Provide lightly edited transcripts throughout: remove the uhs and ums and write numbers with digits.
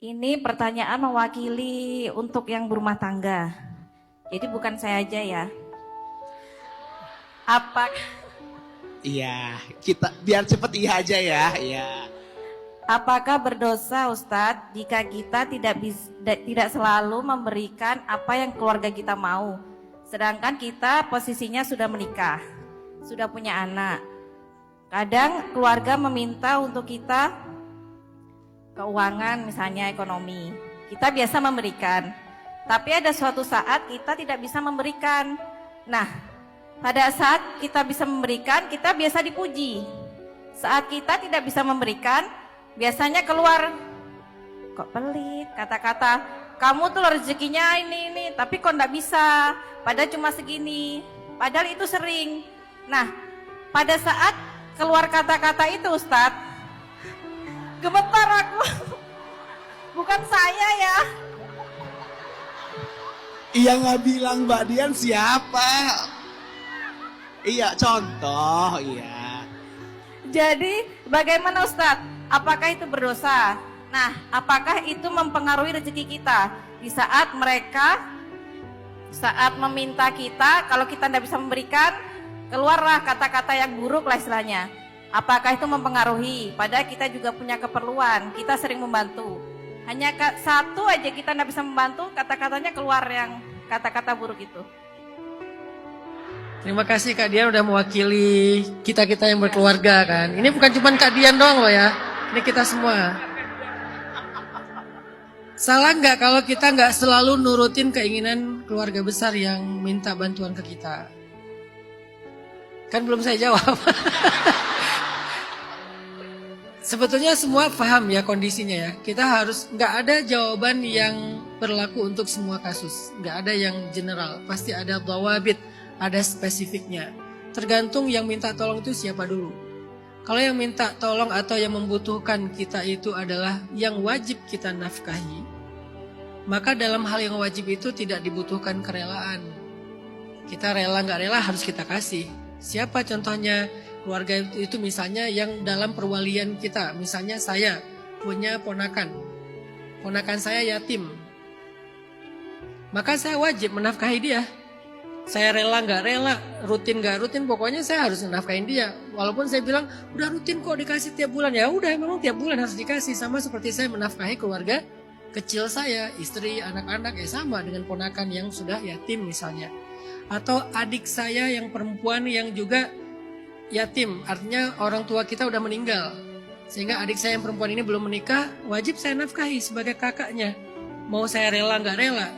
Ini pertanyaan mewakili untuk yang berumah tangga. Jadi bukan saya aja ya. Apa Iya, kita biar cepet iya aja ya. Iya. Apakah berdosa Ustadz jika kita tidak selalu memberikan apa yang keluarga kita mau? Sedangkan kita posisinya sudah menikah, sudah punya anak. Kadang keluarga meminta untuk kita keuangan, misalnya ekonomi. Kita biasa memberikan, tapi ada suatu saat kita tidak bisa memberikan. Nah, pada saat kita bisa memberikan, kita biasa dipuji. Saat kita tidak bisa memberikan, biasanya keluar, kok pelit, kata-kata, kamu tuh rezekinya ini, tapi kok nggak bisa, padahal cuma segini, padahal itu sering. Nah, pada saat keluar kata-kata itu Ustadz, gemetar aku, bukan saya ya. Iya nggak bilang Mbak Dian siapa? Iya contoh, iya. Jadi bagaimana Ustadz? Apakah itu berdosa? Nah, apakah itu mempengaruhi rezeki kita? Di saat saat meminta kita, kalau kita tidak bisa memberikan, keluarlah kata-kata yang buruk lah istilahnya. Apakah itu mempengaruhi? Padahal kita juga punya keperluan, kita sering membantu. Hanya satu aja kita tidak bisa membantu, kata-katanya keluar yang kata-kata buruk itu. Terima kasih Kak Dian udah mewakili kita-kita yang berkeluarga kan. Ini bukan cuma Kak Dian doang loh ya. Ini kita semua. Salah nggak kalau kita nggak selalu nurutin keinginan keluarga besar yang minta bantuan ke kita? Kan belum saya jawab. Sebetulnya semua paham ya kondisinya ya. Kita harus, nggak ada jawaban yang berlaku untuk semua kasus. Nggak ada yang general. Pasti ada dhawabit, ada spesifiknya. Tergantung yang minta tolong itu siapa dulu. Kalau yang minta tolong atau yang membutuhkan kita itu adalah yang wajib kita nafkahi, maka dalam hal yang wajib itu tidak dibutuhkan kerelaan. Kita rela nggak rela harus kita kasih. Siapa contohnya? Keluarga itu misalnya yang dalam perwalian kita. Misalnya saya punya ponakan. Ponakan saya yatim. Maka saya wajib menafkahi dia. Saya rela nggak rela, rutin nggak rutin, pokoknya saya harus menafkahin dia. Walaupun saya bilang udah rutin kok dikasih tiap bulan, ya udah memang tiap bulan harus dikasih. Sama seperti saya menafkahi keluarga kecil saya, istri, anak-anak, ya sama dengan ponakan yang sudah yatim misalnya. Atau adik saya yang perempuan yang juga yatim, artinya orang tua kita udah meninggal. Sehingga adik saya yang perempuan ini belum menikah, wajib saya nafkahi sebagai kakaknya. Mau saya rela nggak rela.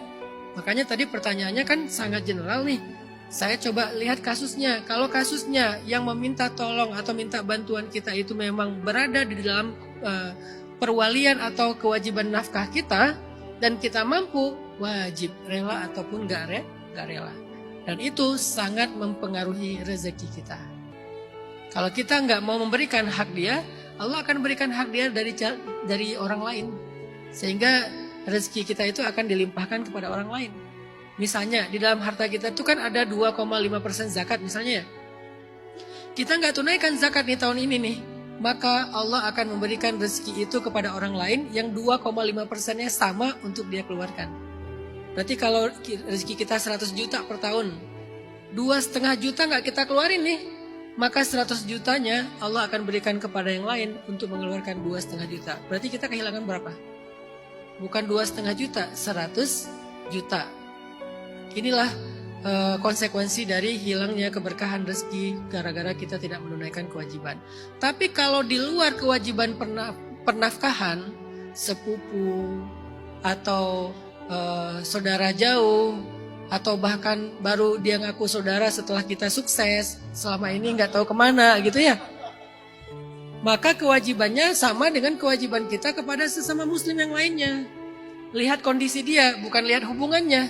Makanya tadi pertanyaannya kan sangat general nih. Saya coba lihat kasusnya. Kalau kasusnya yang meminta tolong atau minta bantuan kita itu memang berada di dalam perwalian atau kewajiban nafkah kita dan kita mampu, wajib rela ataupun nggak rela. Dan itu sangat mempengaruhi rezeki kita. Kalau kita nggak mau memberikan hak dia, Allah akan berikan hak dia dari orang lain. Sehingga rezeki kita itu akan dilimpahkan kepada orang lain. Misalnya di dalam harta kita itu kan ada 2,5% zakat misalnya ya. Kita nggak tunaikan zakat nih tahun ini nih. Maka Allah akan memberikan rezeki itu kepada orang lain yang 2,5%-nya sama untuk dia keluarkan. Berarti kalau rezeki kita 100 juta per tahun, 2,5 juta nggak kita keluarin nih. Maka 100 jutanya Allah akan berikan kepada yang lain untuk mengeluarkan 2,5 juta. Berarti kita kehilangan berapa? Bukan 2,5 juta, 100 juta. Inilah konsekuensi dari hilangnya keberkahan rezeki gara-gara kita tidak menunaikan kewajiban. Tapi kalau di luar kewajiban pernafkahan, sepupu atau saudara jauh, atau bahkan baru dia ngaku saudara setelah kita sukses, selama ini nggak tahu kemana gitu ya. Maka kewajibannya sama dengan kewajiban kita kepada sesama muslim yang lainnya. Lihat kondisi dia, bukan lihat hubungannya.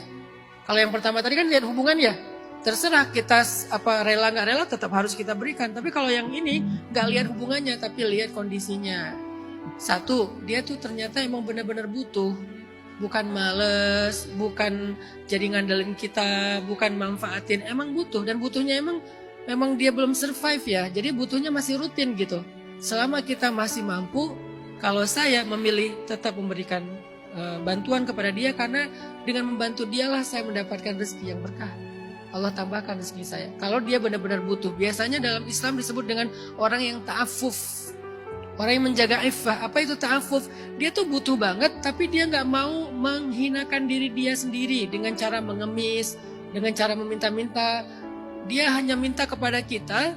Kalau yang pertama tadi kan lihat hubungannya. Terserah kita rela nggak rela tetap harus kita berikan. Tapi kalau yang ini nggak lihat hubungannya, tapi lihat kondisinya. Satu, dia tuh ternyata emang benar-benar butuh. Bukan males, bukan jadi ngandelin kita, bukan manfaatin. Emang butuh, dan butuhnya memang dia belum survive ya. Jadi butuhnya masih rutin gitu. Selama kita masih mampu, Kalau saya memilih tetap memberikan bantuan kepada dia, karena dengan membantu dialah saya mendapatkan rezeki yang berkah. Allah tambahkan rezeki saya. Kalau dia benar-benar butuh, biasanya dalam Islam disebut dengan orang yang ta'afuf, orang yang menjaga iffah. Apa itu ta'afuf? Dia tuh butuh banget, tapi dia nggak mau menghinakan diri dia sendiri dengan cara mengemis, dengan cara meminta-minta. Dia hanya minta kepada kita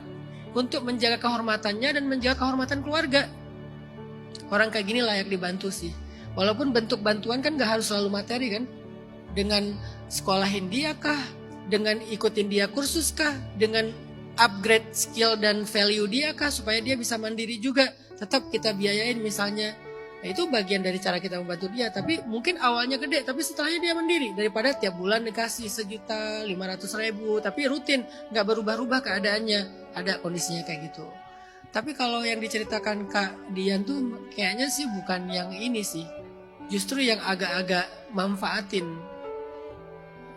untuk menjaga kehormatannya dan menjaga kehormatan keluarga. Orang kayak gini layak dibantu sih. Walaupun bentuk bantuan kan gak harus selalu materi kan. Dengan sekolahin dia kah? Dengan ikutin dia kursus kah? Dengan upgrade skill dan value dia kah? Supaya dia bisa mandiri juga. Tetap kita biayain misalnya. Nah, itu bagian dari cara kita membantu dia. Tapi mungkin awalnya gede, tapi setelahnya dia mandiri. Daripada tiap bulan dikasih 1.500.000, tapi rutin, gak berubah-ubah keadaannya. Ada kondisinya kayak gitu. Tapi kalau yang diceritakan Kak Dian tuh kayaknya sih bukan yang ini sih. Justru yang agak-agak manfaatin.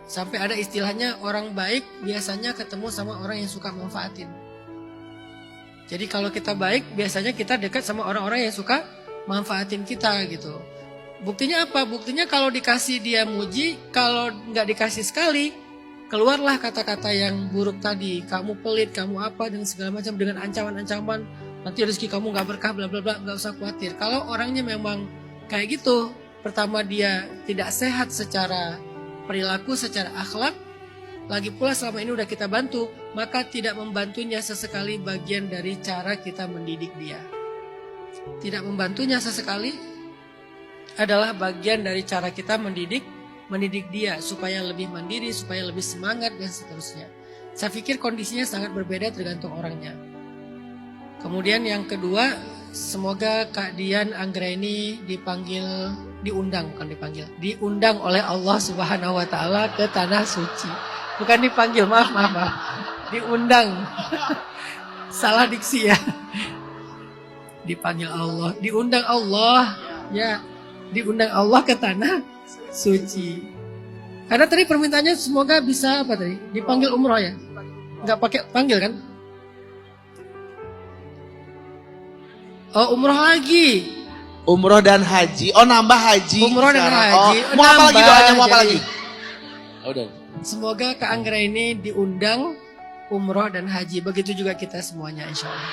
Sampai ada istilahnya orang baik biasanya ketemu sama orang yang suka manfaatin. Jadi kalau kita baik biasanya kita dekat sama orang-orang yang suka manfaatin kita gitu. Buktinya apa? Buktinya kalau dikasih dia muji, kalau nggak dikasih sekali, keluarlah kata-kata yang buruk tadi. Kamu pelit, kamu apa, dan segala macam dengan ancaman-ancaman. Nanti rezeki kamu gak berkah, bla bla bla. Gak usah khawatir. Kalau orangnya memang kayak gitu, pertama dia tidak sehat secara perilaku, secara akhlak. Lagi pula selama ini udah kita bantu, maka tidak membantunya sesekali bagian dari cara kita mendidik dia. Tidak membantunya sesekali adalah bagian dari cara kita mendidik dia supaya lebih mandiri, supaya lebih semangat dan seterusnya. Saya pikir kondisinya sangat berbeda tergantung orangnya. Kemudian yang kedua, semoga Kak Dian Anggraini diundang oleh Allah Subhanahu wa taala ke tanah suci. Bukan dipanggil, maaf. Diundang. Salah diksi ya. Dipanggil Allah, diundang Allah. Ya, diundang Allah ke tanah suci. Karena tadi permintaannya semoga bisa apa tadi? Dipanggil umroh ya? Nggak pakai panggil kan? Oh, umroh lagi. Umroh dan haji. Oh, nambah haji. Umroh dan sekarang. haji. Oh, mau apa lagi doanya? Mau apa Jadi, lagi? Oh, udah. Semoga Kak Anggraini diundang umroh dan haji. Begitu juga kita semuanya insya Allah.